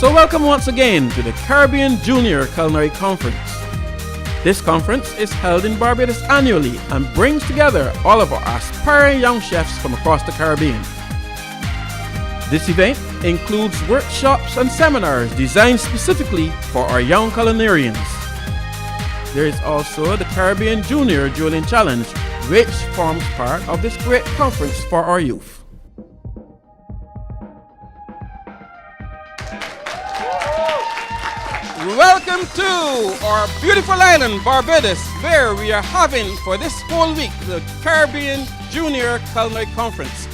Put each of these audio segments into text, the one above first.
So welcome once again to the Caribbean Junior Culinary Conference. This conference is held in Barbados annually and brings together all of our aspiring young chefs from across the Caribbean. This event includes workshops and seminars designed specifically for our young culinarians. There is also the Caribbean Junior Julian Challenge, which forms part of this great conference for our youth. Welcome to our beautiful island, Barbados, where we are having for this whole week the Caribbean Junior Culinary Conference.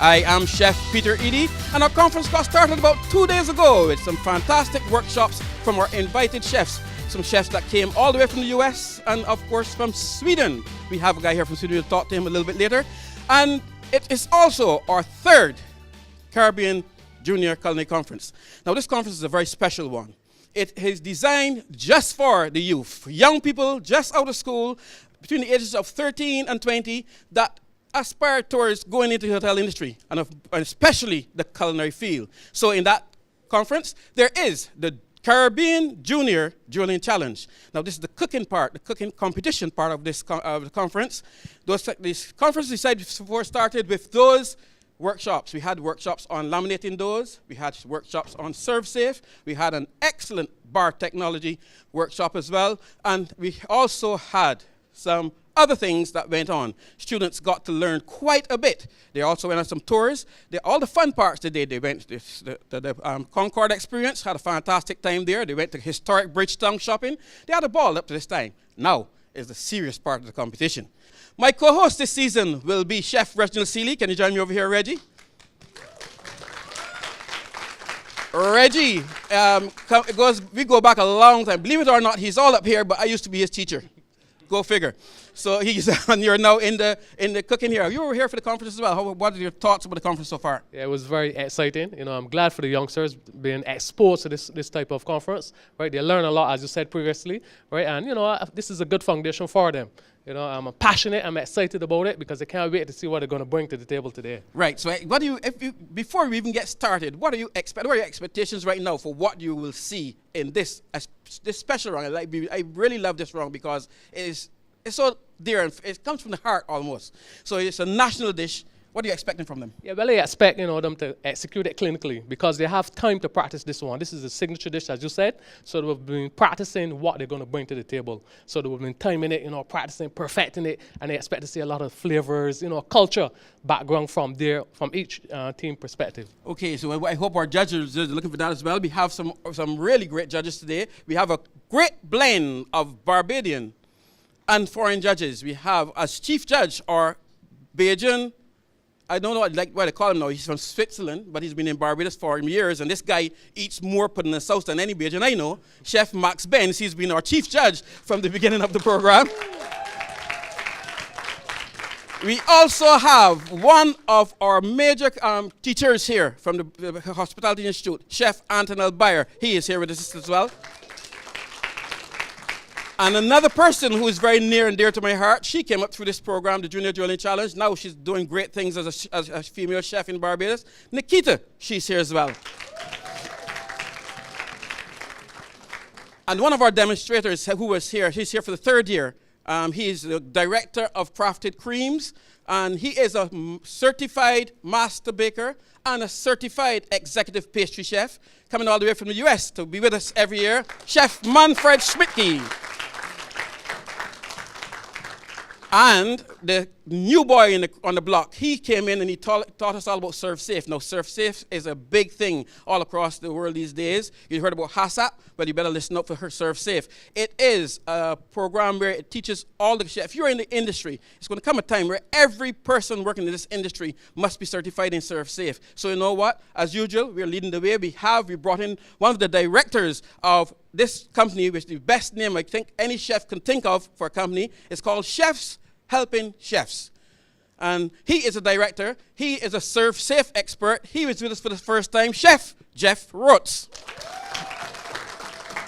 I am Chef Peter Edie, and our conference got started about 2 days ago with some fantastic workshops from our invited chefs. Some chefs that came all the way from the US and of course from Sweden. We have a guy here from Sweden, we'll talk to him a little bit later. And it is also our third Caribbean Junior Culinary Conference. Now this conference is a very special one. It is designed just for the youth, young people just out of school, between the ages of 13 and 20, that aspire towards going into the hotel industry, and especially the culinary field. So in that conference, there is the Caribbean Junior Julian Challenge. Now this is the cooking part, the cooking competition part of this the conference. This conference decided before it started with those workshops. We had workshops on laminating doughs, we had workshops on serve safe, we had an excellent bar technology workshop as well, and we also had some other things that went on. Students got to learn quite a bit. They also went on some tours. All the fun parts they did. They went to the Concord experience, had a fantastic time there. They went to historic Bridgetown shopping. They had a ball up to this time. Now is the serious part of the competition. My co-host this season will be Chef Reginald Seeley. Can you join me over here, Reggie? Reggie, we go back a long time. Believe it or not, he's all up here, but I used to be his teacher. Go figure. So and you're now in the cooking here. You were here for the conference as well. What are your thoughts about the conference so far? Yeah, it was very exciting. You know, I'm glad for the youngsters being exposed to this type of conference. Right, they learn a lot, as you said previously. Right, and you know, this is a good foundation for them. You know, I'm passionate. I'm excited about it because I can't wait to see what they're going to bring to the table today. Right. So, before we even get started, what are your expectations right now for what you will see in this special round? I really love this round because it's so dear and it comes from the heart almost. So it's a national dish. What are you expecting from them? Yeah, well, I expect them to execute it clinically because they have time to practice this one. This is a signature dish, as you said. So they've been practicing what they're going to bring to the table. So they've been timing it, practicing, perfecting it, and they expect to see a lot of flavors, culture background from each team perspective. Okay, so I hope our judges are looking for that as well. We have some really great judges today. We have a great blend of Barbadian and foreign judges. We have as chief judge our Bajan. I don't know what they call him now. He's from Switzerland, but he's been in Barbados for years. And this guy eats more pudding in the south than any Bajan I know. Chef Max Benz, he's been our chief judge from the beginning of the program. We also have one of our major teachers here from the Hospitality Institute, Chef Antonel Bayer. He is here with us as well. And another person who is very near and dear to my heart, she came up through this program, the Junior Julian Challenge. Now she's doing great things as a female chef in Barbados. Nikita, she's here as well. And one of our demonstrators who was here, he's here for the third year. He's the director of Crafted Creams, and he is a certified master baker and a certified executive pastry chef, coming all the way from the US to be with us every year, Chef Manfred Schmidtke. And the new boy on the block, he came in and he taught us all about Serve Safe. Now, Serve Safe is a big thing all across the world these days. You heard about HACCP, but you better listen up for her Serve Safe. It is a program where it teaches all the chefs. If you're in the industry, it's going to come a time where every person working in this industry must be certified in Serve Safe. So you know what? As usual, we're leading the way. We brought in one of the directors of this company, which is the best name I think any chef can think of for a company. It's called Chefs Helping Chefs. And he is a director. He is a Serve Safe expert. He was with us for the first time, Chef Jeff Rotz.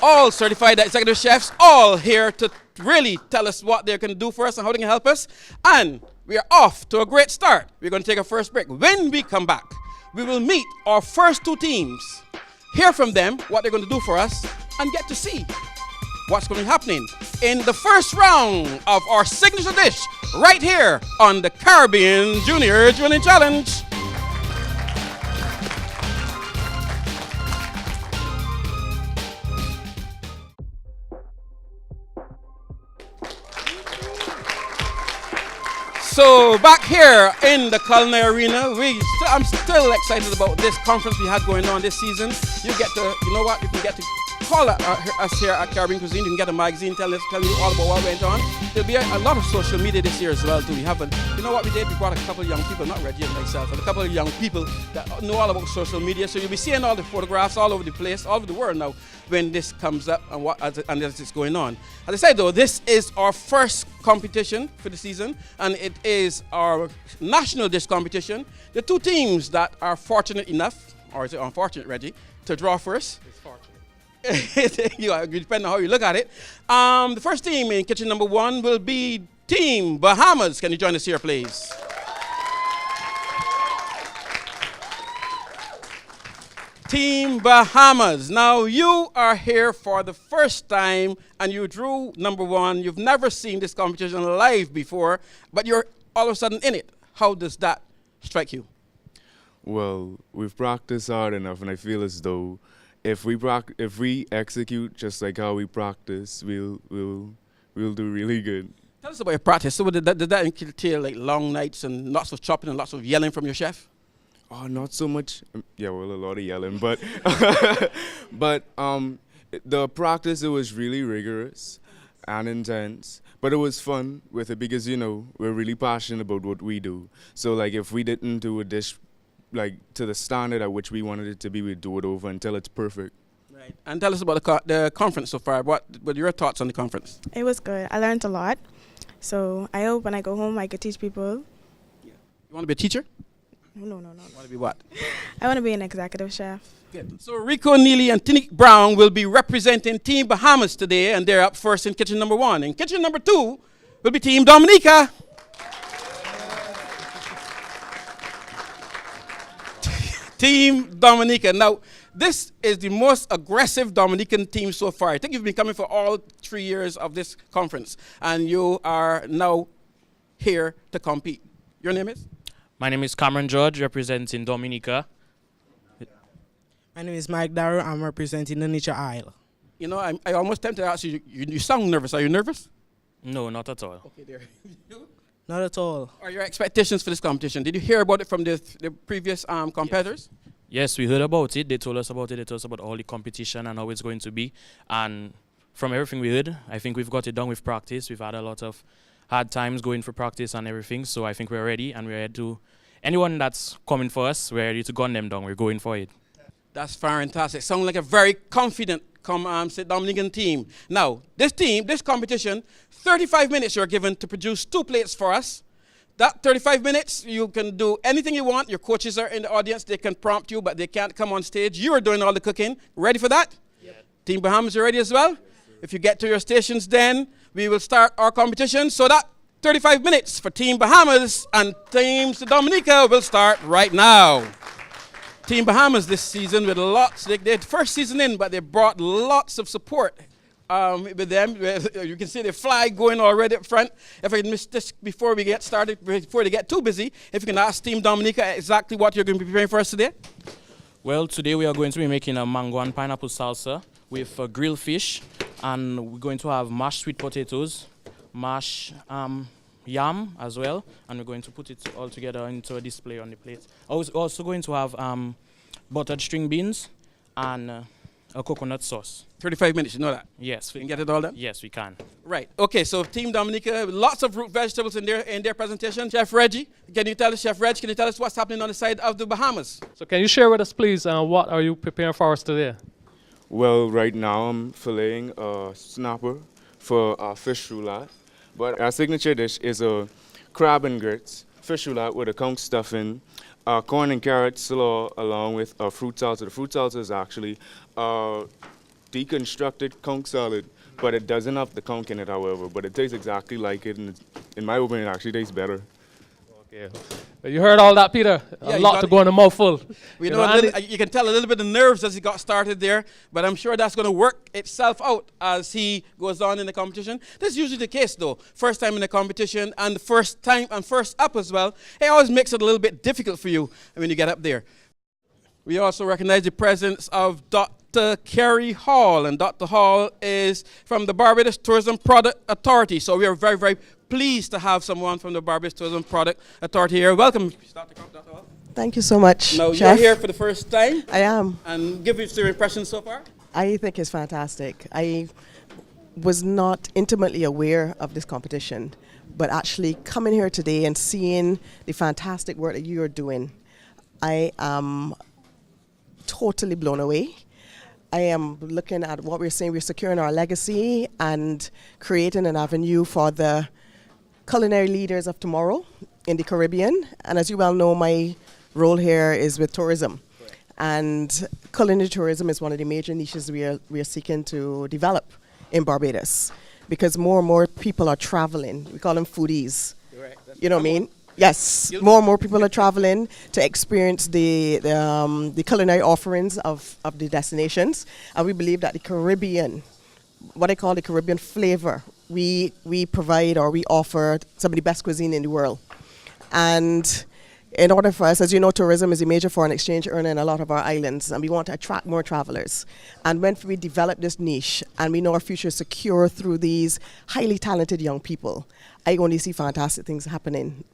All certified executive chefs, all here to really tell us what they can do for us and how they can help us. And we are off to a great start. We're going to take a first break. When we come back, we will meet our first two teams. hear from them what they're going to do for us, and get to see what's going to be happening in the first round of our signature dish right here on the Caribbean Junior Drilling Challenge. So back here in the culinary arena, I'm still excited about this conference we had going on this season. You get to, you know what, you can get to call us here at Caribbean Cuisine. You can get a magazine telling you all about what went on. There'll be a lot of social media this year as well too. We have you know what we did? We brought a couple of young people, not Reggie and myself, but a couple of young people that know all about social media. So you'll be seeing all the photographs all over the place, all over the world now when this comes up and as it's going on. As I said though, this is our first competition for the season, and it is our national dish competition. The two teams that are fortunate enough, or is it unfortunate, Reggie, to draw first. It's fortunate. Depending on how you look at it. The first team in kitchen number 1 will be Team Bahamas. Can you join us here, please? Team Bahamas. Now, you are here for the first time and you drew number 1. You've never seen this competition live before, but you're all of a sudden in it. How does that strike you? Well, we've practiced hard enough, and I feel as though if we execute just like how we practice, we'll do really good. Tell us about your practice. So did that entail like long nights and lots of chopping and lots of yelling from your chef? Oh, not so much. Yeah, well, a lot of yelling, but the practice, it was really rigorous and intense, but it was fun with it because, you know, we're really passionate about what we do. So like if we didn't do a dish like to the standard at which we wanted it to be, we'd do it over until it's perfect. Right. And tell us about the conference so far. What are your thoughts on the conference? It was good. I learned a lot. So I hope when I go home I could teach people. Yeah. You want to be a teacher? No. You want to be what? I want to be an executive chef. Good. So Rico Neely and Tinique Brown will be representing Team Bahamas today, and they're up first in kitchen number 1. In kitchen number 2 will be Team Dominica. Team Dominica. Now, this is the most aggressive Dominican team so far. I think you've been coming for all 3 years of this conference, and you are now here to compete. Your name is? My name is Cameron George, representing Dominica. My name is Mike Darrow. I'm representing the Nature Isle. You know, I almost tempted to ask you, you sound nervous. Are you nervous? No, not at all. Okay, there. Not at all. Are your expectations for this competition? Did you hear about it from the previous competitors? Yes, we heard about it. They told us about it. They told us about all the competition and how it's going to be. And from everything we heard, I think we've got it done with practice. We've had a lot of hard times going for practice and everything. So I think we're ready, and we're ready to, anyone that's coming for us, we're ready to gun them down. We're going for it. That's fantastic. Sound like a very confident Dominican team. Now, this competition, 35 minutes you're given to produce 2 plates for us. That 35 minutes, you can do anything you want. Your coaches are in the audience. They can prompt you, but they can't come on stage. You are doing all the cooking. Ready for that? Yep. Team Bahamas, you ready as well? Yes, if you get to your stations, then we will start our competition. So that 35 minutes for Team Bahamas and Team Dominica will start right now. Team Bahamas this season with lots, they're first season in, but they brought lots of support with them. You can see the flag going already up front. If I miss this before we get started, before they get too busy, if you can ask Team Dominica exactly what you're going to be preparing for us today. Well, today we are going to be making a mango and pineapple salsa with grilled fish, and we're going to have mashed sweet potatoes, mashed yam as well, and we're going to put it all together into a display on the plate. Also going to have buttered string beans and a coconut sauce. 35 minutes, you know that? Yes. We can get it all done? Yes, we can. Right. Okay, so Team Dominica, lots of root vegetables in their presentation. Chef Reggie, can you tell us what's happening on the side of the Bahamas? So can you share with us, please, what are you preparing for us today? Well, right now I'm filleting a snapper for our fish roulade. But our signature dish is a crab and grits, fish roulade with a conch stuffing, corn and carrot slaw along with a fruit salsa. The fruit salsa is actually deconstructed conch salad, but it doesn't have the conch in it, however. But it tastes exactly like it, and in my opinion, it actually tastes better. Okay. You heard all that, Peter? Yeah, A you lot got to it. go in a mouthful. We You know know, a and little, you can tell a little bit of nerves as he got started there, but I'm sure that's going to work itself out as he goes on in the competition. This is usually the case, though. First time in the competition and first time and first up as well. It always makes it a little bit difficult for you when you get up there. We also recognize the presence of Dr. Kerry Hall, and Dr. Hall is from the Barbados Tourism Product Authority. So we are very, very pleased to have someone from the Barbados Tourism Product Authority here. Welcome, Dr. Hall. Thank you so much, Now, Chef. you're here for the first time. I am. And give us your impressions so far. I think it's fantastic. I was not intimately aware of this competition, but actually coming here today and seeing the fantastic work that you are doing, I am totally blown away. I am looking at what we're saying, we're securing our legacy and creating an avenue for the culinary leaders of tomorrow in the Caribbean. And as you well know, my role here is with tourism. Right. And culinary tourism is one of the major niches we are seeking to develop in Barbados, because more and more people are traveling. We call them foodies. Right. You know what I mean? Yes, more and more people are traveling to experience the culinary offerings of the destinations, and we believe that the Caribbean, what I call the Caribbean flavor, we provide or we offer some of the best cuisine in the world. And in order for us, as you know, tourism is a major foreign exchange earner in a lot of our islands, and we want to attract more travelers. And when we develop this niche, and we know our future is secure through these highly talented young people, I only see fantastic things happening.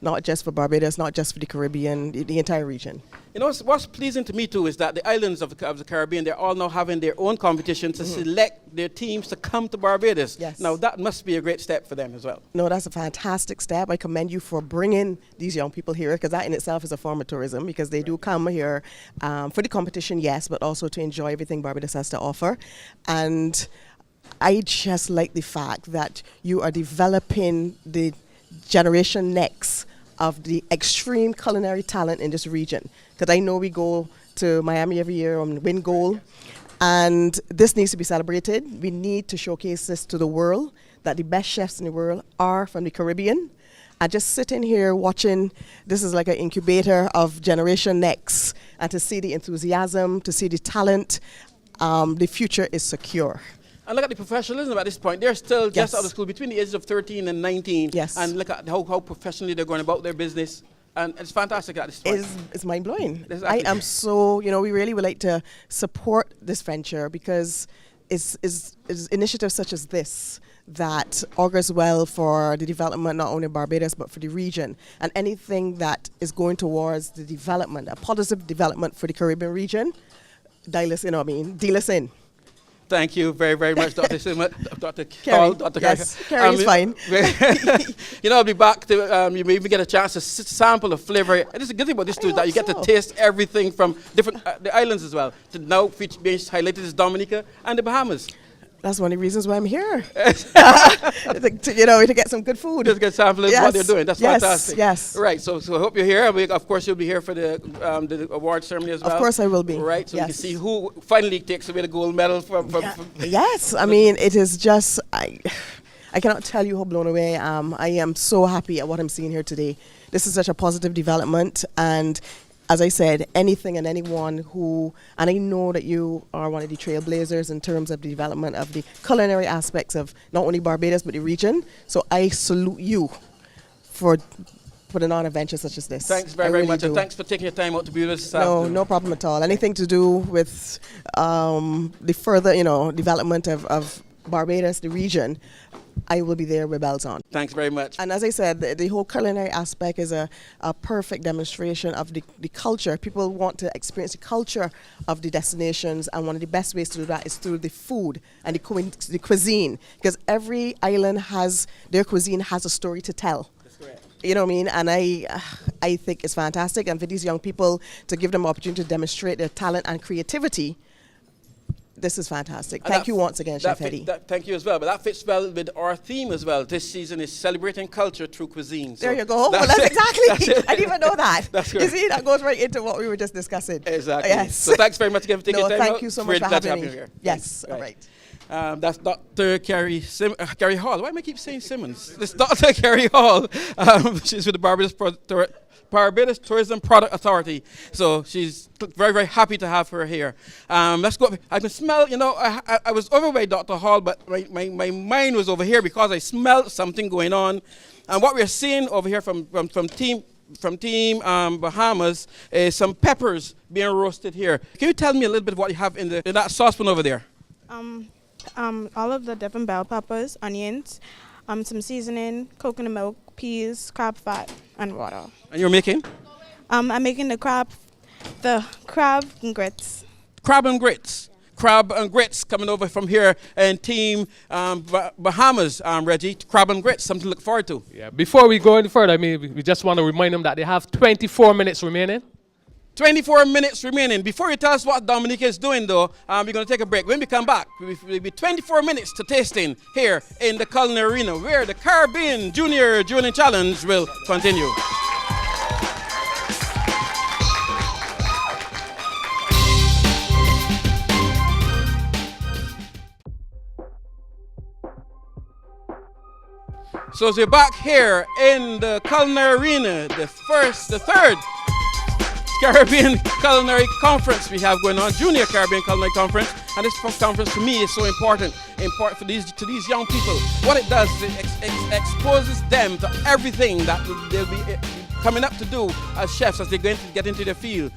Not just for Barbados, not just for the Caribbean, the entire region. You know, what's pleasing to me too is that the islands of the Caribbean, they're all now having their own competition to select their teams to come to Barbados. Yes. Now that must be a great step for them as well. No, that's a fantastic step. I commend you for bringing these young people here, because that in itself is a form of tourism, because they do come here for the competition, yes, but also to enjoy everything Barbados has to offer. And I just like the fact that you are developing the generation next of the extreme culinary talent in this region. Because I know we go to Miami every year and win gold, and this needs to be celebrated. We need to showcase this to the world, that the best chefs in the world are from the Caribbean. And just sitting here watching, this is like an incubator of Generation Next, and to see the enthusiasm, to see the talent, the future is secure. And look at the professionalism at this point. They're still just Yes. out of school, between the ages of 13 and 19. Yes. And look at how professionally they're going about their business. And it's fantastic at this point. It's mind-blowing. Exactly. I am so, we really would like to support this venture, because it's initiatives such as this that augurs well for the development not only of Barbados but for the region, and anything that is going towards the development, a positive development for the Caribbean region. Deal us in. Thank you very, very much, Dr. Sima, Dr. Kerry, Hall, Dr. yes, Kerry is fine. I'll be back to, you may even get a chance to sample the flavor. This is a good thing about this too, is that you get to taste everything from different the islands as well. To now being highlighted is Dominica and the Bahamas. That's one of the reasons why I'm here. to get some good food. Just get sampling what they're doing. That's fantastic. Yes. Right. So I hope you're here. Of course, you'll be here for the award ceremony as well. Of course, I will be. Right. So yes. we can see who finally takes away the gold medal from Yes. I mean, it is just I cannot tell you how blown away I am. I am so happy at what I'm seeing here today. This is such a positive development, and as I said, anything and anyone who, and I know that you are one of the trailblazers in terms of the development of the culinary aspects of not only Barbados but the region. So I salute you for putting on a venture such as this. Thanks very much, and thanks for taking your time out to be with us. No problem at all. Anything to do with the further, development of Barbados, the region, I will be there with bells on. Thanks very much. And as I said, the whole culinary aspect is a perfect demonstration of the culture. People want to experience the culture of the destinations, and one of the best ways to do that is through the food and the cuisine, because every island their cuisine has a story to tell. That's correct. You know what I mean? And I think it's fantastic, and for these young people to give them an opportunity to demonstrate their talent and creativity, this is fantastic. Thank you once again, Chef Eddie. Thank you as well. But that fits well with our theme as well. This season is celebrating culture through cuisine. There you go. Well, that's exactly. I didn't even know that. That's you see, that goes right into what we were just discussing. Exactly. Yes. So thanks very much again for taking your time out. Thank you so much for Glad to having have me. you here. Yes. Thanks. All right. That's Dr. Carrie Hall. Why am I keep saying Simmons? This Dr. Carrie Hall. She's with the Barbados Tourism Product Authority. So she's very, very happy to have her here. Let's go. I can smell, I was over by Dr. Hall, but my mind was over here because I smelled something going on. And what we're seeing over here from Team Bahamas is some peppers being roasted here. Can you tell me a little bit of what you have in that saucepan over there? All of the different bell peppers, onions, some seasoning, coconut milk, peas, crab fat, and water. And you're making? I'm making the crab and grits. Crab and grits. Crab and grits coming over from here and Team Bahamas, Reggie. Crab and grits, something to look forward to. Yeah. Before we go any further, we just want to remind them that they have 24 minutes remaining. 24 minutes remaining. Before you tell us what Dominica is doing, though, we're going to take a break. When we come back, we'll be 24 minutes to tasting here in the Culinary Arena, where the Caribbean Junior Dueling Challenge will continue. So as we're back here in the Culinary Arena, the third Caribbean Culinary Conference we have going on, Junior Caribbean Culinary Conference, and this conference to me is so important for these young people. What it does is it exposes them to everything that they'll be coming up to do as chefs as they're going to get into the field.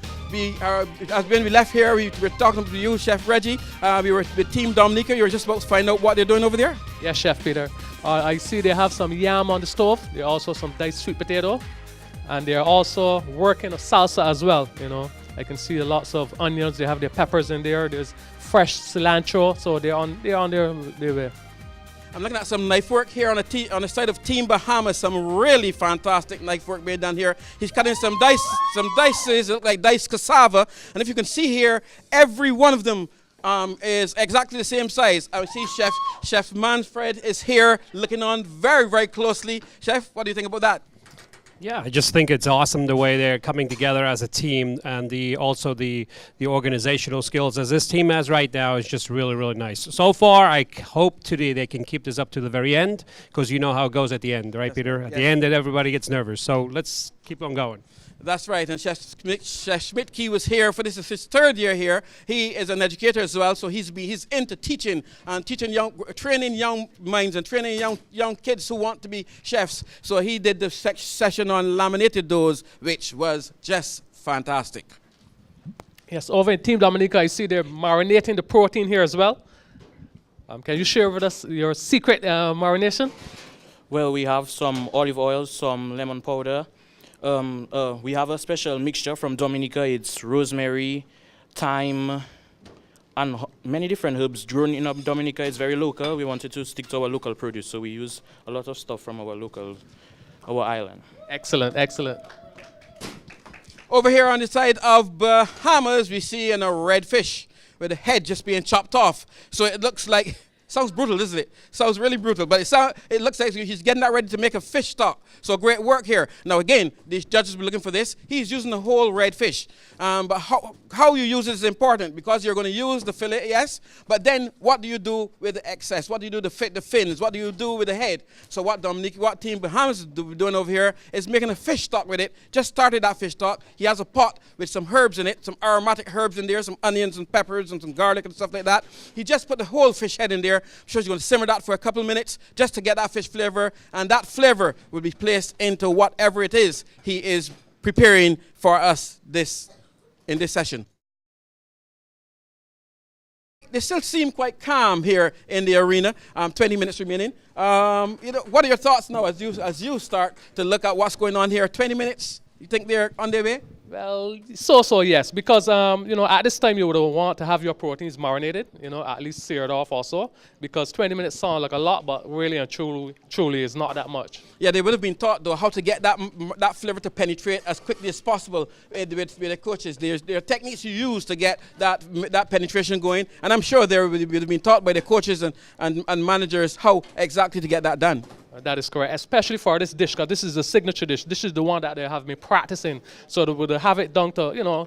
As when we left here, we were talking to you, Chef Reggie. We were with Team Dominica. You were just about to find out what they're doing over there? Yes, Chef Peter. I see they have some yam on the stove. There are also some diced sweet potato. And they're also working a salsa as well, I can see lots of onions. They have their peppers in there. There's fresh cilantro, so they're on their way. I'm looking at some knife work here on the side of Team Bahamas. Some really fantastic knife work made down here. He's cutting some dices, look like diced cassava. And if you can see here, every one of them is exactly the same size. I see Chef Manfred is here looking on very, very closely. Chef, what do you think about that? Yeah, I just think it's awesome the way they're coming together as a team, and also the organizational skills as this team has right now is just really, really nice. So far, I hope today they can keep this up to the very end, because you know how it goes at the end, right, yes, Peter? At the end, everybody gets nervous. So let's keep on going. That's right, and Chef Schmidtke was here for this is his third year here. He is an educator as well, so he's into teaching and training young minds and training young kids who want to be chefs. So he did the session on laminated doughs, which was just fantastic. Yes, over in Team Dominica, I see they're marinating the protein here as well. Can you share with us your secret marination? Well, we have some olive oil, some lemon powder. We have a special mixture from Dominica. It's rosemary, thyme, and many different herbs. Grown in Dominica, it's very local. We wanted to stick to our local produce, so we use a lot of stuff from our island. Excellent, excellent. Over here on the side of Bahamas, we see a red fish with the head just being chopped off. So it looks like, sounds brutal, isn't it? Sounds really brutal, but it looks like he's getting that ready to make a fish stock. So great work here. Now again, these judges will be looking for this. He's using the whole red fish. But how you use it is important, because you're going to use the fillet, yes, but then what do you do with the excess? What do you do to fit the fins? What do you do with the head? So what Team Bahamas is doing over here is making a fish stock with it. Just started that fish stock. He has a pot with some herbs in it, some aromatic herbs in there, some onions and peppers and some garlic and stuff like that. He just put the whole fish head in there. I'm sure he's going to simmer that for a couple of minutes just to get that fish flavor, and that flavor will be placed into whatever it is he is preparing for us in this session. They still seem quite calm here in the arena. 20 minutes remaining. What are your thoughts now as you start to look at what's going on here? 20 minutes. You think they're on their way? Well, so yes, because at this time you would want to have your proteins marinated, at least seared off also, because 20 minutes sound like a lot, but really and truly is not that much. Yeah, they would have been taught though how to get that flavor to penetrate as quickly as possible with the coaches. There are techniques you use to get that penetration going, and I'm sure they would have been taught by the coaches and managers how exactly to get that done. That is correct, especially for this dish, because this is the signature dish. This is the one that they have been practicing, so they would have it down to,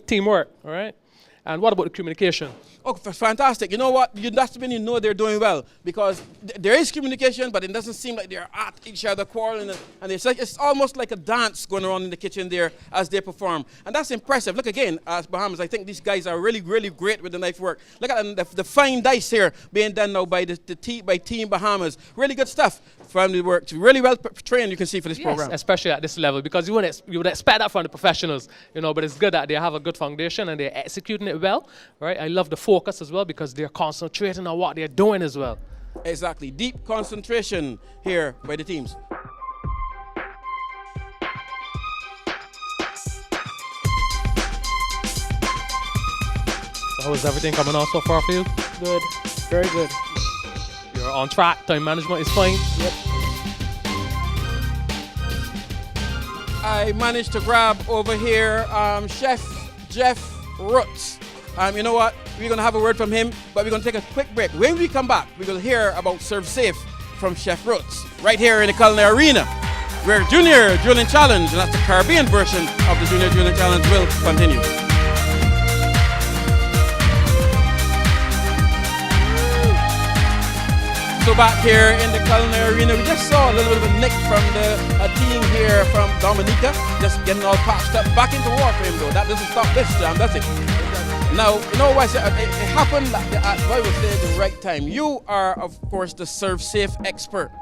teamwork, all right? And what about the communication? Oh, fantastic. You know what? That's when you know they're doing well, because there is communication, but it doesn't seem like they're at each other quarreling. And it's almost like a dance going on in the kitchen there as they perform. And that's impressive. Look again, as Bahamas, I think these guys are really, really great with the knife work. Look at the fine dice here being done now by Team Bahamas. Really good stuff. Family work, really well trained, you can see, for this program. Especially at this level, because you would expect that from the professionals, you know, but it's good that they have a good foundation and they're executing it well, right? I love the focus as well, because they're concentrating on what they're doing as well. Exactly, deep concentration here by the teams. So how is everything coming on so far for you? Good. Very good. You're on track, time management is fine? Yep. I managed to grab over here Chef Jeff Roots. You know what? We're going to have a word from him, but we're going to take a quick break. When we come back, we will hear about Serve Safe from Chef Roots right here in the Culinary Arena, where Junior Drilling Challenge, and that's the Caribbean version of the Junior Drilling Challenge, will continue. So back here in the Culinary Arena, we just saw a little bit of a nick from a team here from Dominica, just getting all patched up back into Warframe though. That doesn't stop this jam, does it? Now, you know what? It happened at what was there at the right time. You are, of course, the Serve Safe expert.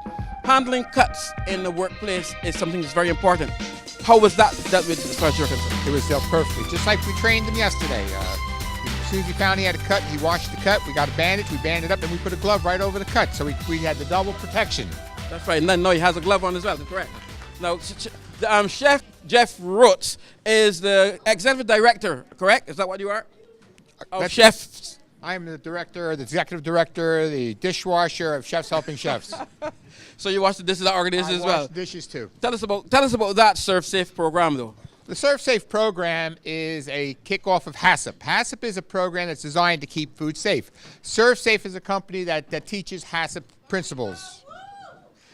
Handling cuts in the workplace is something that's very important. How was that dealt with as far as you're concerned? It was dealt perfectly, just like we trained him yesterday. As soon as we found he had a cut, he washed the cut. We got a bandage, we banded up, and we put a glove right over the cut, so we had the double protection. That's right. No, he has a glove on as well. That's correct. Now, Chef Jeff Roots is the executive director, correct? Is that what you are? Chefs. I'm the director, the executive director, the dishwasher of Chefs Helping Chefs. So you wash the dishes at organizations as well? I wash dishes too. Tell us about that Serve Safe program though. The Serve Safe program is a kickoff of HACCP. HACCP is a program that's designed to keep food safe. Serve Safe is a company that teaches HACCP principles.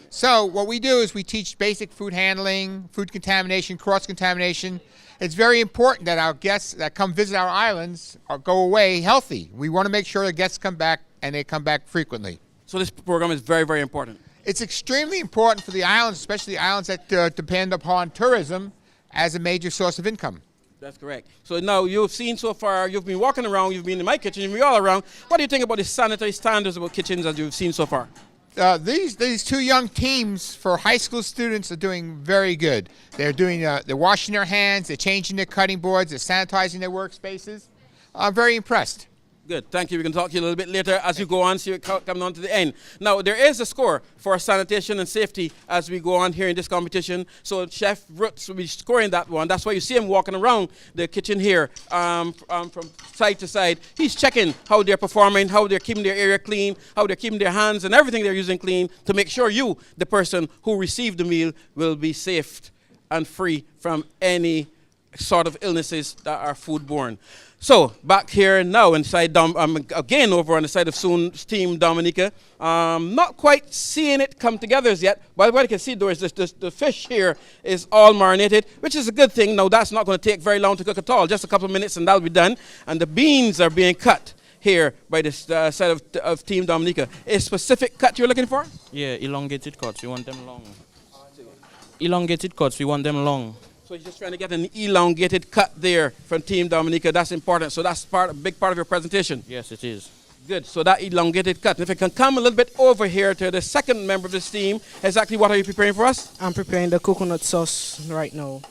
So what we do is we teach basic food handling, food contamination, cross-contamination. It's very important that our guests that come visit our islands go away healthy. We want to make sure the guests come back, and they come back frequently. So this program is very, very important. It's extremely important for the islands, especially the islands that depend upon tourism as a major source of income. That's correct. So now you've seen so far, you've been walking around, you've been in my kitchen, you've been all around. What do you think about the sanitary standards about kitchens that you've seen so far? These two young teams for high school students are doing very good. They're washing their hands, they're changing their cutting boards, they're sanitizing their workspaces. I'm very impressed. Good, thank you. We can talk to you a little bit later as you go on, so you're coming on to the end. Now, there is a score for sanitation and safety as we go on here in this competition. So Chef Roots will be scoring that one. That's why you see him walking around the kitchen here from side to side. He's checking how they're performing, how they're keeping their area clean, how they're keeping their hands and everything they're using clean to make sure you, the person who received the meal, will be safe and free from any sort of illnesses that are foodborne. So back here now inside, again over on the side of Team Dominica, not quite seeing it come together as yet, but what you can see though is the fish here is all marinated, which is a good thing. Now that's not going to take very long to cook at all, just a couple of minutes and that'll be done. And the beans are being cut here by this side of Team Dominica. A specific cut you're looking for? Yeah, elongated cuts, we want them long. Elongated cuts, we want them long. So you're just trying to get an elongated cut there from Team Dominica. That's important. So that's a big part of your presentation. Yes, it is. Good. So that elongated cut. If you can come a little bit over here to the second member of this team, exactly what are you preparing for us? I'm preparing the coconut sauce right now.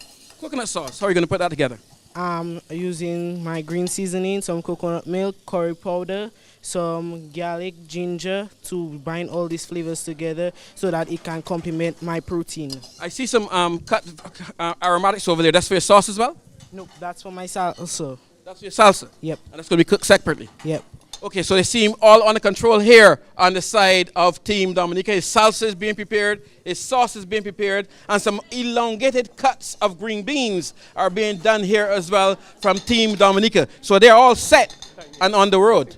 Coconut sauce. How are you going to put that together? I'm using my green seasoning, some coconut milk, curry powder, some garlic, ginger to bind all these flavors together so that it can complement my protein. I see some cut aromatics over there. That's for your sauce as well? Nope, that's for my salsa. That's for your salsa? Yep. And that's going to be cooked separately? Yep. Okay, so they seem all under control here on the side of Team Dominica. His salsa is being prepared, his sauce is being prepared, and some elongated cuts of green beans are being done here as well from Team Dominica. So they're all set and on the road.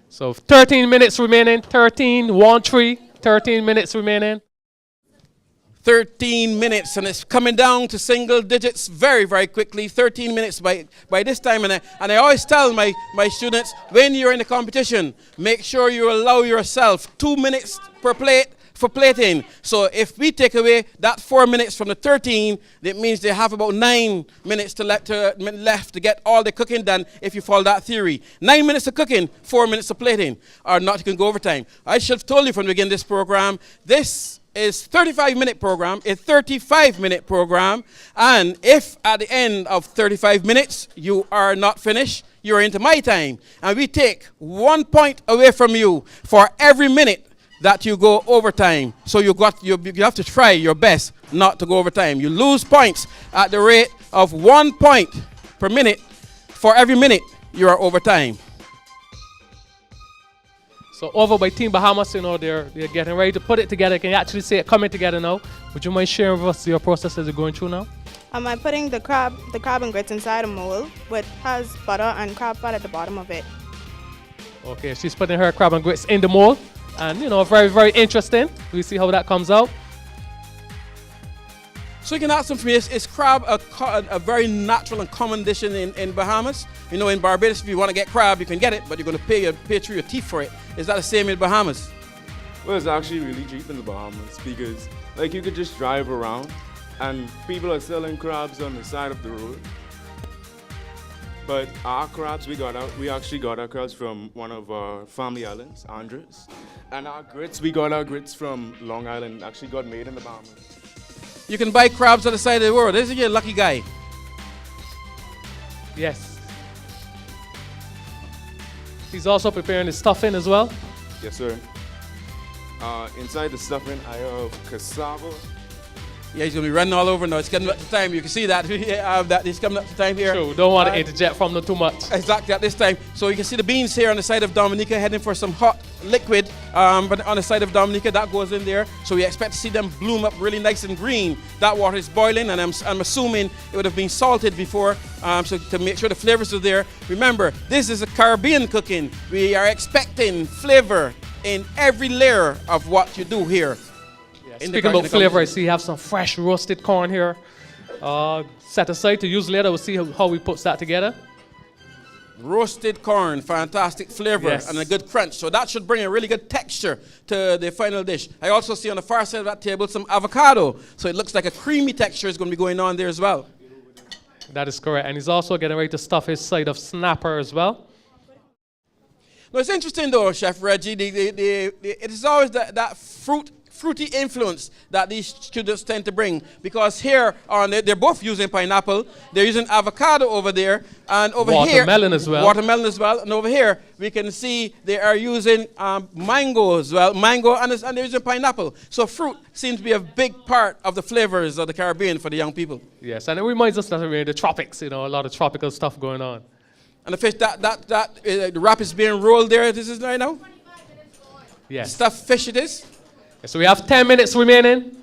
So 13 minutes remaining, 13 minutes remaining. 13 minutes, and it's coming down to single digits very, very quickly. 13 minutes by this time, and I always tell my students, when you're in the competition, make sure you allow yourself 2 minutes per plate for plating. So if we take away that 4 minutes from the 13, that means they have about 9 minutes left to get all the cooking done if you follow that theory. 9 minutes of cooking, 4 minutes of plating, or not, you can go overtime. I should have told you from the beginning of this program, this is 35-minute program, a 35-minute program, and if at the end of 35 minutes you are not finished, you're into my time, and we take 1 point away from you for every minute that you go overtime. So you have to try your best not to go overtime. You lose points at the rate of 1 point per minute for every minute you are overtime. So over by Team Bahamas, they're getting ready to put it together. Can you actually see it coming together now? Would you mind sharing with us your process as you're going through now? I'm putting the crab and grits inside a mold, which has butter and crab fat at the bottom of it. Okay, she's putting her crab and grits in the mold. And, very, very interesting. We see how that comes out. So you can ask them for me, is crab a very natural and common dish in Bahamas? In Barbados, if you want to get crab, you can get it, but you're going to pay through your teeth for it. Is that the same in Bahamas? Well, it's actually really cheap in the Bahamas because, you could just drive around and people are selling crabs on the side of the road. But our crabs, we actually got our crabs from one of our family islands, Andres. And our grits, we got our grits from Long Island, actually got made in the Bahamas. You can buy crabs on the side of the world. Isn't you a lucky guy? Yes. He's also preparing the stuffing as well. Yes, sir. Inside the stuffing, I have cassava. Yeah, he's going to be running all over now. It's coming up to time. You can see that. He's coming up to time here. Sure, don't want to interject from them too much. Exactly at this time. So you can see the beans here on the side of Dominica heading for some hot liquid. But on the side of Dominica, that goes in there. So we expect to see them bloom up really nice and green. That water is boiling, and I'm assuming it would have been salted before, so to make sure the flavors are there. Remember, this is a Caribbean cooking. We are expecting flavor in every layer of what you do here. Speaking about flavor, I see you have some fresh roasted corn here. Set aside to use later. We'll see how we put that together. Roasted corn, fantastic flavor, yes, and a good crunch. So that should bring a really good texture to the final dish. I also see on the far side of that table some avocado. So it looks like a creamy texture is going to be going on there as well. That is correct. And he's also getting ready to stuff his side of snapper as well. Now it's interesting though, Chef Reggie, it is always that fruity influence that these students tend to bring, because here they're both using pineapple, they're using avocado over there, and over here watermelon as well, and over here we can see they are using mango as well, and they're using pineapple. So fruit seems to be a big part of the flavors of the Caribbean for the young people. Yes, and it reminds us that we're in the tropics, a lot of tropical stuff going on. And the fish, the wrap is being rolled there. This is right now. Yes. Stuffed fish it is. So we have 10 minutes remaining.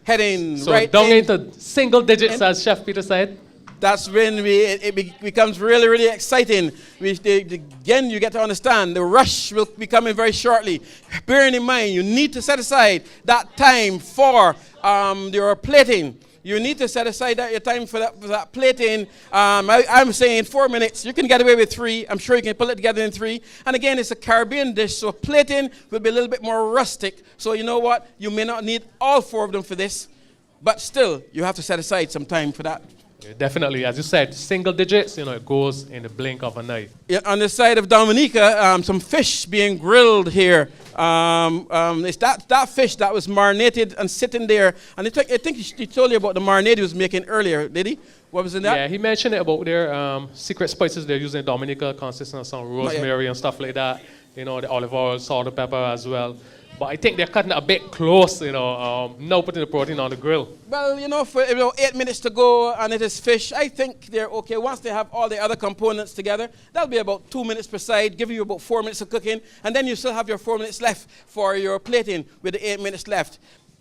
Heading so right down into single digits, as Chef Peter said. That's when it becomes really, really exciting. Again, you get to understand the rush will be coming very shortly. Bearing in mind, you need to set aside that time for your plating. You need to set aside your time for that plating. I'm saying 4 minutes. You can get away with 3. I'm sure you can pull it together in 3. And again, it's a Caribbean dish, so plating will be a little bit more rustic. So you know what? You may not need all 4 of them for this, but still, you have to set aside some time for that. Yeah, definitely. As you said, single digits, it goes in the blink of an eye. Yeah, on the side of Dominica, some fish being grilled here. It's that fish that was marinated and sitting there. And I think he told you about the marinade he was making earlier, did he? What was in that? Yeah, he mentioned it about their secret spices they're using in Dominica, consisting of some rosemary and stuff like that. The olive oil, salt and pepper as well. But I think they're cutting it a bit close, now putting the protein on the grill. Well, for 8 minutes to go and it is fish, I think they're okay. Once they have all the other components together, that'll be about 2 minutes per side, giving you about 4 minutes of cooking, and then you still have your 4 minutes left for your plating with the 8 minutes left.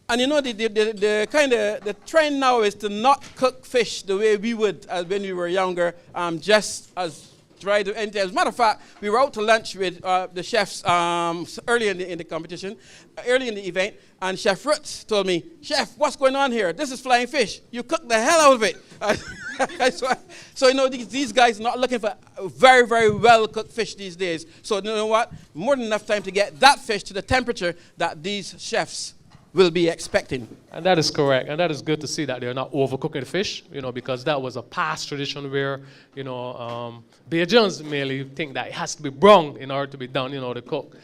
And the trend now is to not cook fish the way we would when we were younger, just as try to end. As a matter of fact, we were out to lunch with the chefs early in the competition, early in the event, and Chef Roots told me, Chef, what's going on here? This is flying fish. You cook the hell out of it. So you know, these guys are not looking for very, very well-cooked fish these days. So you know what? More than enough time to get that fish to the temperature that these chefs will be expecting. And that is correct. And that is good to see that they're not overcooking the fish, you know, because that was a past tradition where, you know, Bajans merely think that it has to be brown in order to be done, you know, to cook.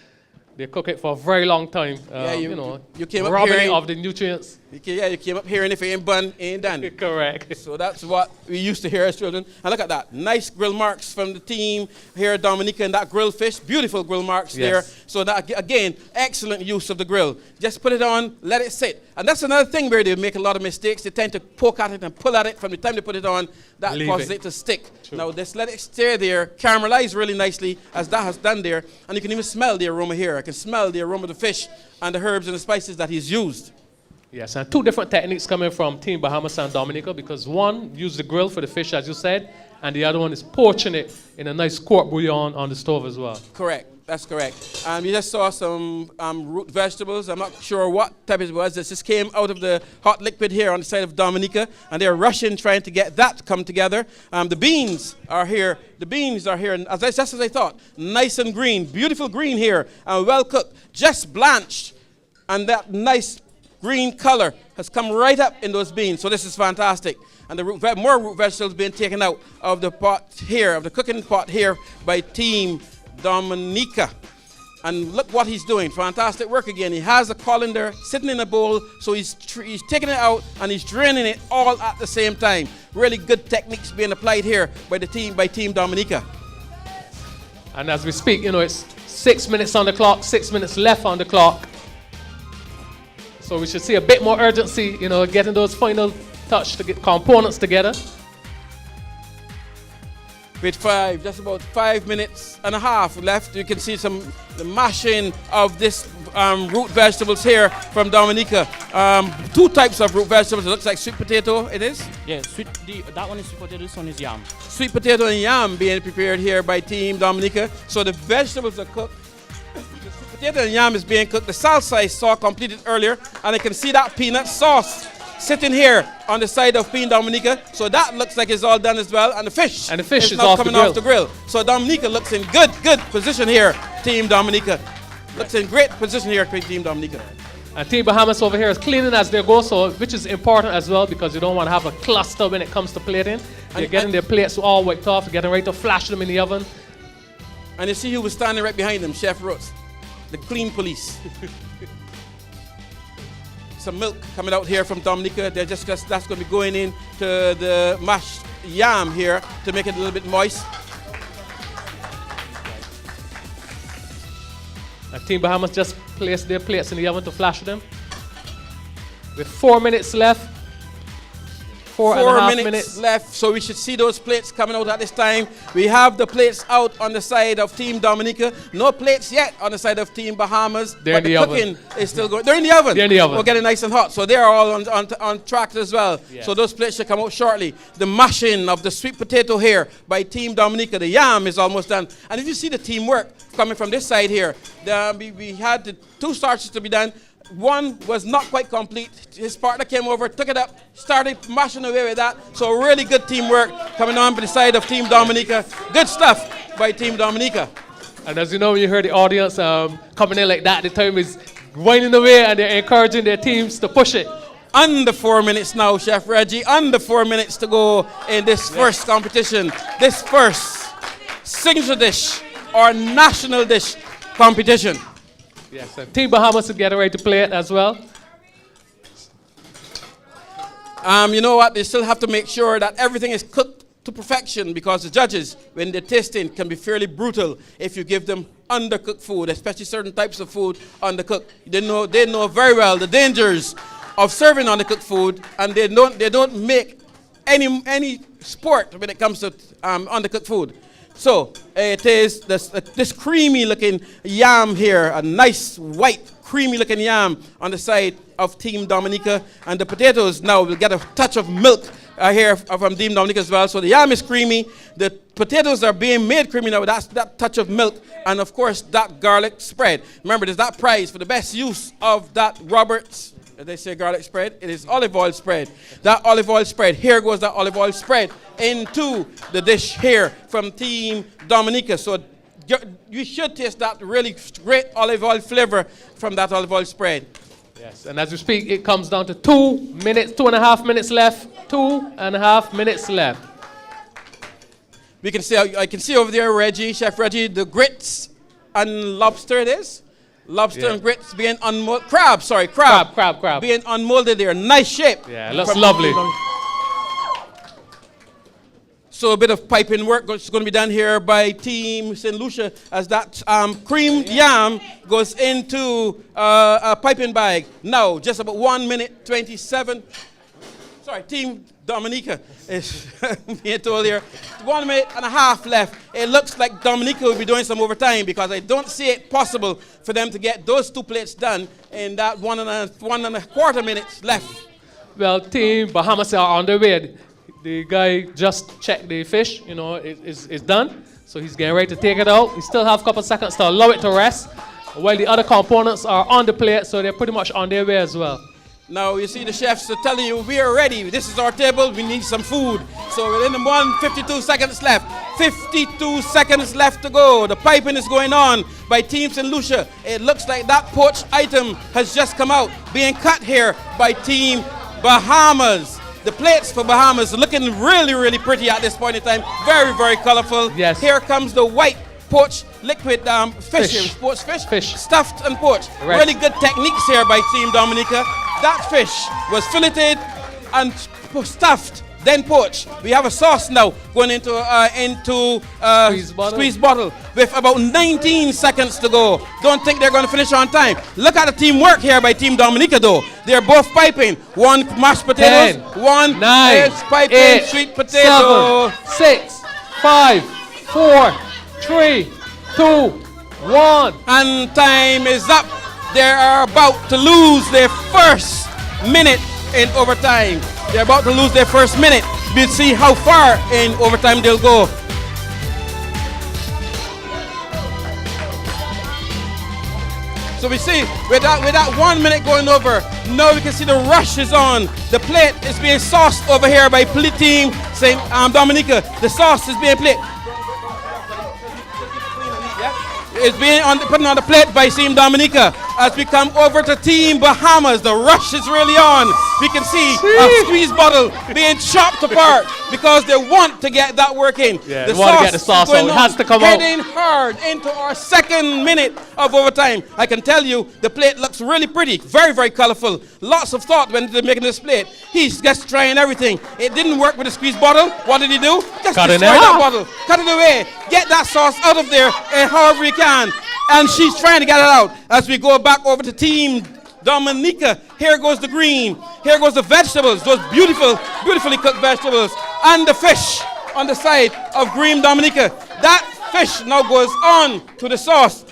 They cook it for a very long time, you came up robbing it hearing, of the nutrients. You came up here and if it ain't bun, it ain't done. Correct. So that's what we used to hear as children. And look at that. Nice grill marks from the team here at Dominica and that grill fish. Beautiful grill marks there. So that, again, excellent use of the grill. Just put it on, let it sit. And that's another thing where they make a lot of mistakes. They tend to poke at it and pull at it from the time they put it on. That causes it to stick. True. Now, just let it stay there. Caramelize really nicely as that has done there. And you can even smell the aroma here. I can smell the aroma of the fish and the herbs and the spices that he's used. Yes, and two different techniques coming from Team Bahamas and Dominica, because one used the grill for the fish, as you said, and the other one is poaching it in a nice court bouillon on the stove as well. Correct. That's correct. We just saw some root vegetables. I'm not sure what type it was. This just came out of the hot liquid here on the side of Dominica, and they're rushing trying to get that to come together. The beans are here. The beans are here, just as I thought. Nice and green. Beautiful green here, and well cooked. Just blanched, and that nice green color has come right up in those beans. So this is fantastic. And the more root vegetables being taken out of the pot here, of the cooking pot here by Team Dominica. And look what he's doing. Fantastic work again. He has a colander sitting in a bowl, so he's taking it out and he's draining it all at the same time. Really good techniques being applied here by Team Dominica. And as we speak, you know, it's 6 minutes on the clock, 6 minutes left on the clock. So we should see a bit more urgency, you know, getting those final touch to get components together. With just about 5 minutes and a half left, you can see the mashing of this root vegetables here from Dominica. Two types of root vegetables. It looks like sweet potato, it is? Yeah, that one is sweet potato, this one is yam. Sweet potato and yam being prepared here by Team Dominica. So the vegetables are cooked. The sweet potato and yam is being cooked. The salsa I saw completed earlier, and I can see that peanut sauce sitting here on the side of Team Dominica. So that looks like it's all done as well. And the fish is now coming off the grill. So Dominica looks in good position here, Team Dominica. Looks in great position here, Team Dominica. And Team Bahamas over here is cleaning as they go, so which is important as well, because you don't want to have a cluster when it comes to plating. They're getting their plates all wiped off, getting ready to flash them in the oven. And you see who was standing right behind them, Chef Roots, the clean police. Some milk coming out here from Dominica. That's going to be going into the mashed yam here to make it a little bit moist. Team Bahamas just placed their plates in the oven to flash them. With 4 minutes left. 4.5 minutes left, so we should see those plates coming out at this time. We have the plates out on the side of Team Dominica. No plates yet on the side of Team Bahamas. They're in the cooking is still going. They're in the oven. They're in the oven. We're getting nice and hot, so they're all on track as well. Yes. So those plates should come out shortly. The mashing of the sweet potato here by Team Dominica. The yam is almost done. And if you see the teamwork coming from this side here, we had the two starches to be done. One was not quite complete. His partner came over, took it up, started mashing away with that. So really good teamwork coming on by the side of Team Dominica. Good stuff by Team Dominica. And as you know, when you heard the audience coming in like that, the time is winding away and they're encouraging their teams to push it. Under 4 minutes now, Chef Reggie. Under 4 minutes to go in this first competition. This first signature dish or national dish competition. Yes, and Team Bahamas is getting ready to play it as well. You know what? They still have to make sure that everything is cooked to perfection, because the judges, when they're tasting, can be fairly brutal if you give them undercooked food, especially certain types of food undercooked. They know very well the dangers of serving undercooked food, and they don't make any sport when it comes to undercooked food. So it is this creamy looking yam here, a nice white creamy looking yam on the side of Team Dominica, and the potatoes now will get a touch of milk here from Team Dominica as well. So the yam is creamy. The potatoes are being made creamy now. That's that touch of milk. And of course, that garlic spread. Remember, there's that prize for the best use of that Robert's, they say garlic spread. It is olive oil spread. That olive oil spread. Here goes that olive oil spread into the dish here from Team Dominica. So you should taste that really great olive oil flavor from that olive oil spread. Yes, and as we speak, it comes down to 2 minutes, 2.5 minutes left. 2.5 minutes left. We can see, I can see over there, Reggie, Chef Reggie, the grits and lobster it is. Lobster and grits being unmolded. Crab. Being unmolded there. Nice shape. Yeah, it looks lovely. So a bit of piping work is going to be done here by Team St. Lucia as that creamed yam goes into a piping bag. Now, just about 1 minute 27. Sorry, Team Dominica is being told here. 1 minute and a half left. It looks like Dominica will be doing some overtime because I don't see it possible for them to get those 2 plates done in that 1.25 minutes left. Well, Team Bahamas are on their way. The guy just checked the fish, you know, it's done. So he's getting ready to take it out. We still have a couple seconds to allow it to rest, while the other components are on the plate, so they're pretty much on their way as well. Now, you see the chefs are telling you, we are ready. This is our table. We need some food. So within the 52 seconds left. 52 seconds left to go. The piping is going on by Team St. Lucia. It looks like that poached item has just come out, being cut here by Team Bahamas. The plates for Bahamas are looking really, really pretty at this point in time. Very, very colorful. Yes. Here comes the white poached liquid fish. Poached fish. Stuffed and poached. Right. Really good techniques here by Team Dominica. That fish was filleted and stuffed, then poached. We have a sauce now going into squeeze bottle with about 19 seconds to go. Don't think they're going to finish on time. Look at the teamwork here by Team Dominica though. They're both piping. 1 mashed potatoes, 10, 1 9, is piping 8, sweet potato. 7, 6, 5, 4, 3, 2, 1. And time is up. They are about to lose their first minute in overtime. They're about to lose their first minute. We'll see how far in overtime they'll go. So we see with that 1 minute going over, now we can see the rush is on. The plate is being sauced over here by Team St. Dominica. The sauce is being played. It's being put on the plate by Team Dominica. As we come over to Team Bahamas, the rush is really on. We can see a squeeze bottle being chopped apart because they want to get that working. Yeah, they want to get the sauce out. It has to come out. Heading hard into our second minute of overtime. I can tell you the plate looks really pretty, very, very colorful. Lots of thought when they're making this plate. He's just trying everything. It didn't work with the squeeze bottle. What did he do? Just cut destroy that bottle. Cut it away. Get that sauce out of there however you can. And she's trying to get it out. As we go back over to Team Dominica, here goes the green. Here goes the vegetables, those beautifully cooked vegetables. And the fish on the side of Green Dominica. That fish now goes on to the sauce.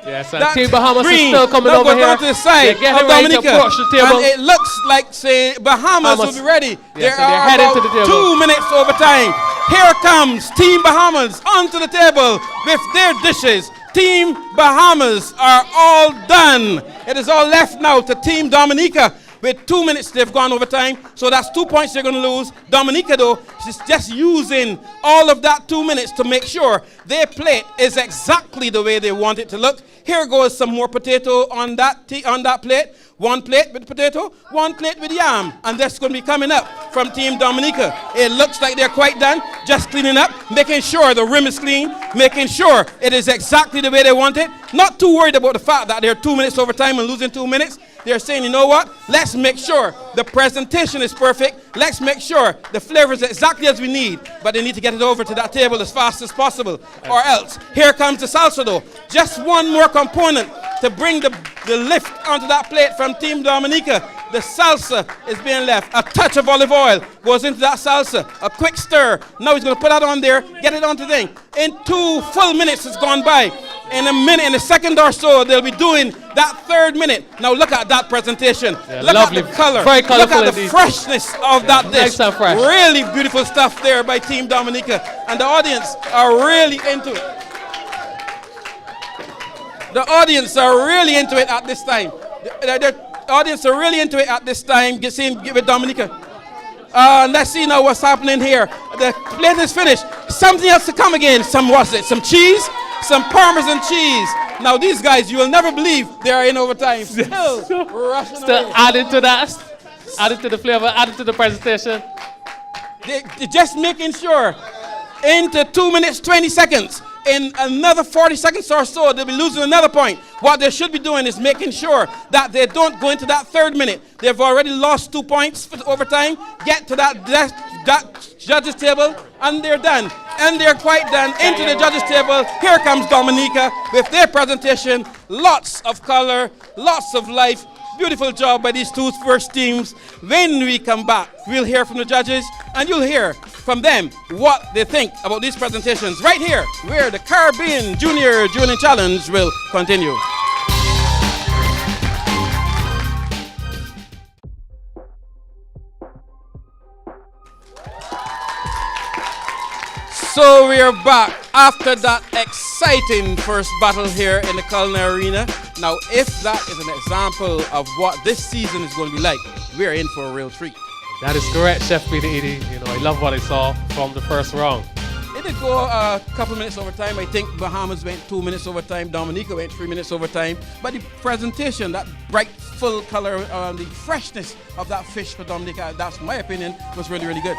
Yes, and Team Bahamas is still coming over here. To the side of Dominica. And it looks like, say, Bahamas will be ready. Yes, there are heading about to the table. 2 minutes overtime. Here comes Team Bahamas onto the table with their dishes. Team Bahamas are all done. It is all left now to Team Dominica. With 2 minutes, they've gone overtime, so that's 2 points they're going to lose. Dominica, though, is just using all of that 2 minutes to make sure their plate is exactly the way they want it to look. Here goes some more potato on that plate. 1 plate with potato, 1 plate with yam. And that's going to be coming up from Team Dominica. It looks like they're quite done. Just cleaning up, making sure the rim is clean, making sure it is exactly the way they want it. Not too worried about the fact that they're 2 minutes overtime and losing 2 minutes. They're saying, you know what? Let's make sure the presentation is perfect. Let's make sure the flavor is exactly as we need. But they need to get it over to that table as fast as possible. Or else, here comes the salsa though. Just one more component to bring the lift onto that plate from Team Dominica. The salsa is being left. A touch of olive oil goes into that salsa. A quick stir. Now he's going to put that on there, get it onto the thing. In 2 full minutes it's gone by. In a minute, in a second or so, they'll be doing that third minute. Now look at that presentation. Yeah, look lovely. at the color. Very Look colorful at the indeed. freshness of that dish. Nice and fresh. Really beautiful stuff there by Team Dominica. And the audience are really into it. The audience are really into it at this time. The audience are really into it at this time. Give it Dominica. Let's see now what's happening here. The plate is finished. Something else to come again. Some cheese? Some Parmesan cheese. Now these guys, you will never believe they are in overtime. Still rushing away. Added to that, added to the flavor, added to the presentation. They're just making sure into 2 minutes, 20 seconds. In another 40 seconds or so, they'll be losing another point. What they should be doing is making sure that they don't go into that third minute. They've already lost 2 points for overtime. Get to that judges table, and they're done. And they're quite done. Into the judges table, here comes Dominica with their presentation. Lots of color, lots of life. Beautiful job by these two first teams. When we come back, we'll hear from the judges, and you'll hear from them what they think about these presentations right here, where the Caribbean Junior Challenge will continue. So we are back after that exciting first battle here in the culinary arena. Now, if that is an example of what this season is going to be like, we're in for a real treat. That is correct, Chef Peter Edie. You know, I love what I saw from the first round. It did go a couple minutes over time. I think Bahamas went 2 minutes over time. Dominica went 3 minutes over time. But the presentation, that bright, full color, the freshness of that fish for Dominica, that's my opinion, was really, really good.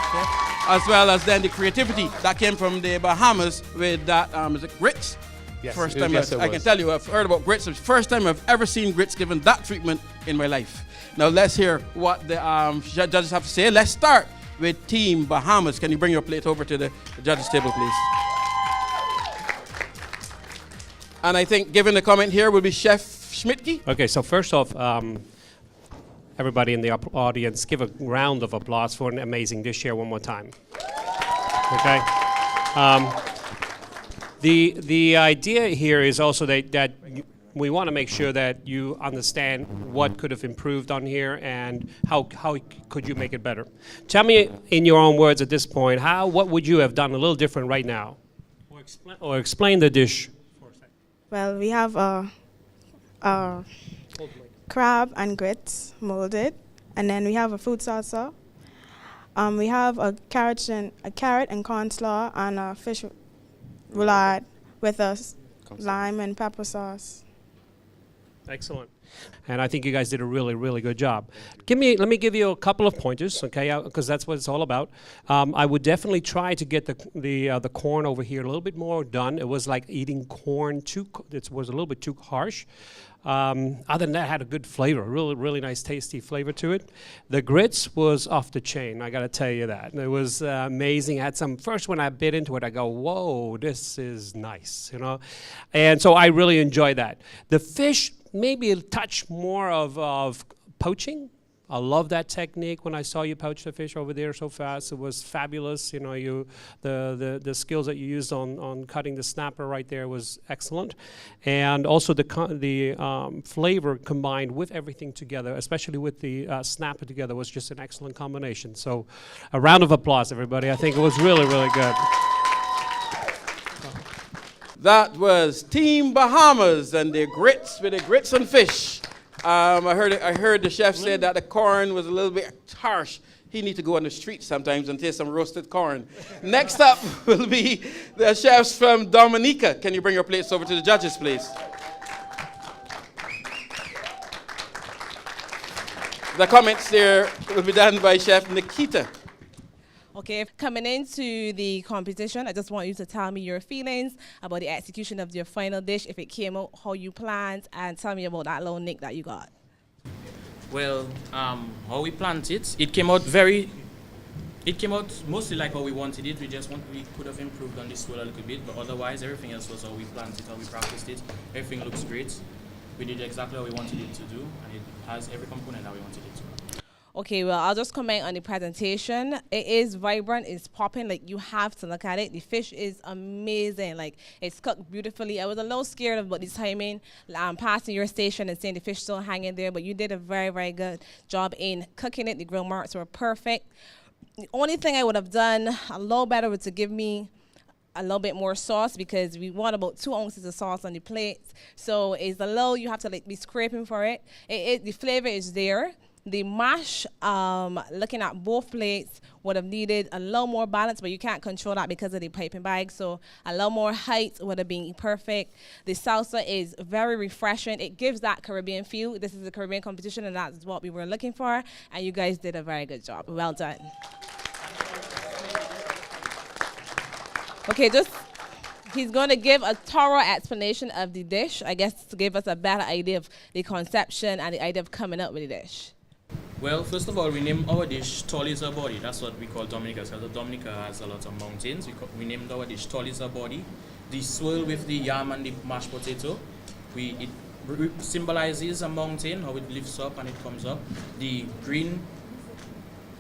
Okay. As well as then the creativity that came from the Bahamas with that, is it grits? Yes, First time yes, I can tell you, I've heard about grits. It's the first time I've ever seen grits given that treatment in my life. Now let's hear what the judges have to say. Let's start with Team Bahamas. Can you bring your plate over to the judges table, please? And I think giving the comment here will be Chef Cjcc. Okay, so first off, everybody in the audience, give a round of applause for an amazing dish here one more time. Okay. The idea here is also that we want to make sure that you understand what could have improved on here and how could you make it better. Tell me in your own words at this point, what would you have done a little different right now? Or explain the dish. Well, we have crab and grits molded, and then we have a fruit salsa. We have a carrot and corn slaw and a fish roulade with a lime and pepper sauce. Excellent. And I think you guys did a really, really good job. Let me give you a couple of pointers, okay, because that's what it's all about. I would definitely try to get the corn over here a little bit more done. It was like eating corn it was a little bit too harsh. Other than that, it had a good flavor, really, really nice, tasty flavor to it. The grits was off the chain, I got to tell you that. It was amazing. First when I bit into it, I go, whoa, this is nice, you know. And so I really enjoyed that. The fish, maybe a touch more of poaching. I love that technique. When I saw you poach the fish over there so fast, it was fabulous. You know, the skills that you used on cutting the snapper right there was excellent, and also the flavor combined with everything together, especially with the snapper together, was just an excellent combination. So, a round of applause, everybody. I think it was really, really good. That was Team Bahamas and their grits with the grits and fish. I heard the chef say that the corn was a little bit harsh. He needs to go on the street sometimes and taste some roasted corn. Next up will be the chefs from Dominica. Can you bring your plates over to the judges, please? The comments there will be done by Chef Nikita. Okay, coming into the competition, I just want you to tell me your feelings about the execution of your final dish, if it came out how you planned, and tell me about that little nick that you got. Well, how we planned it came out mostly like how we wanted it. We could have improved on this one a little bit, but otherwise everything else was how we planned it, how we practiced it. Everything looks great. We did exactly how we wanted it to do, and it has every component that we wanted it to. Okay, well, I'll just comment on the presentation. It is vibrant, it's popping, like you have to look at it. The fish is amazing, like it's cooked beautifully. I was a little scared about the timing, passing your station and seeing the fish still hanging there, but you did a very, very good job in cooking it. The grill marks were perfect. The only thing I would have done a little better was to give me a little bit more sauce, because we want about 2 ounces of sauce on the plates. So it's a little, you have to like be scraping for it. The flavor is there. The mash, looking at both plates, would have needed a little more balance, but you can't control that because of the piping bag. So a little more height would have been perfect. The salsa is very refreshing. It gives that Caribbean feel. This is a Caribbean competition, and that's what we were looking for. And you guys did a very good job. Well done. Okay, he's going to give a thorough explanation of the dish, I guess, to give us a better idea of the conception and the idea of coming up with the dish. Well, first of all, we named our dish Tall is Her Body. That's what we call Dominica, because Dominica has a lot of mountains. We named our dish Tall is Her Body. The swirl with the yam and the mashed potato, it symbolizes a mountain, how it lifts up and it comes up. The green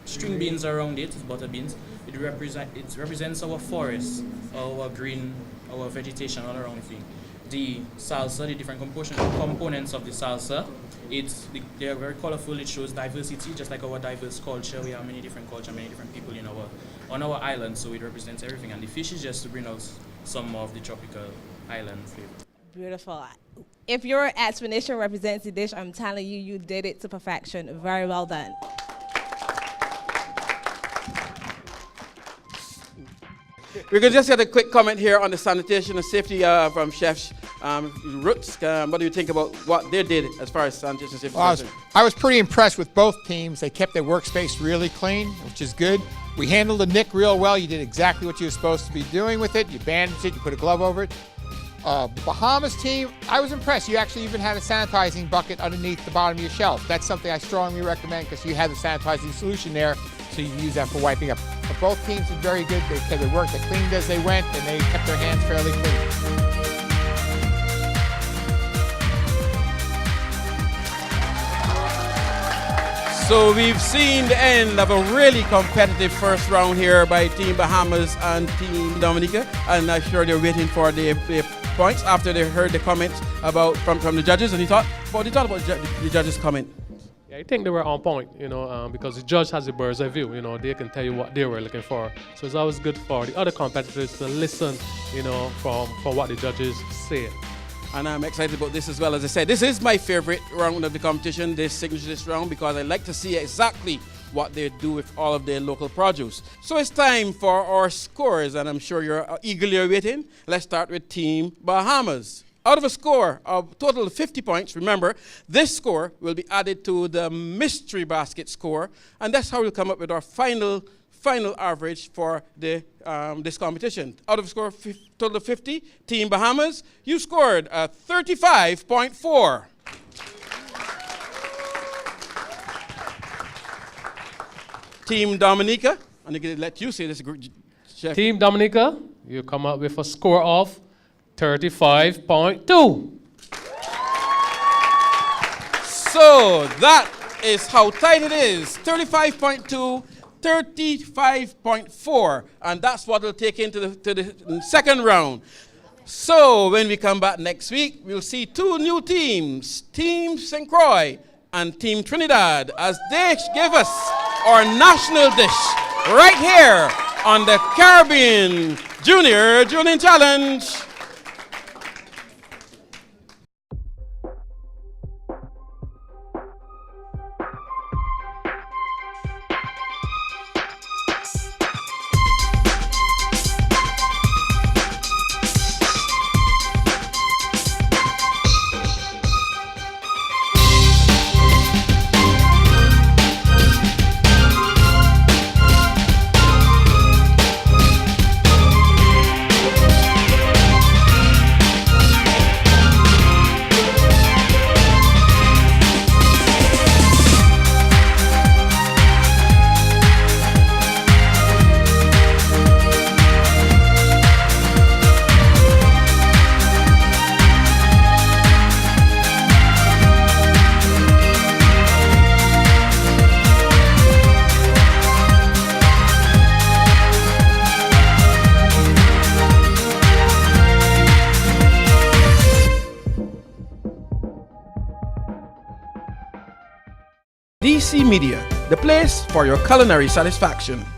string beans around it, butter beans, it represents our forest, our green, our vegetation all around the thing. The salsa, the different components of the salsa, they are very colorful. It shows diversity, just like our diverse culture. We have many different culture, many different people on our island, so it represents everything. And the fish is just to bring out some of the tropical island flavor. Beautiful. If your explanation represents the dish, I'm telling you, you did it to perfection. Very well done. We could just get a quick comment here on the sanitation and safety from Chef Roots. What do you think about what they did as far as sanitation and safety? Well, I was pretty impressed with both teams. They kept their workspace really clean, which is good. We handled the nick real well. You did exactly what you were supposed to be doing with it. You bandaged it, you put a glove over it. Bahamas team, I was impressed. You actually even had a sanitizing bucket underneath the bottom of your shelf. That's something I strongly recommend, because you had the sanitizing solution there, so you can use that for wiping up. But both teams did very good. They said they worked, they cleaned as they went, and they kept their hands fairly clean. So we've seen the end of a really competitive first round here by Team Bahamas and Team Dominica, and I'm sure they're waiting for their points after they heard the comments from the judges. And what did you thought about the judges' comment? Yeah, I think they were on point, because the judge has a bird's eye view. They can tell you what they were looking for. So it's always good for the other competitors to listen, from what the judges say. And I'm excited about this as well. As I said, this is my favorite round of the competition, this signature dish round, because I like to see exactly what they do with all of their local produce. So it's time for our scores, and I'm sure you're eagerly awaiting. Let's start with Team Bahamas. Out of a score of total 50 points, remember, this score will be added to the mystery basket score, and that's how we'll come up with our final average for this competition. Out of a score total of 50, Team Bahamas, you scored 35.4. Team Dominica, and I'm going to let you say this, Chef. Team Dominica, you come up with a score of 35.2. So that is how tight it is, 35.2, 35.4, and that's what we'll take into the second round. So when we come back next week, we'll see 2 new teams, Team St. Croix and Team Trinidad, as they give us our national dish right here on the Caribbean Junior Challenge. Cjcc Media, the place for your culinary satisfaction.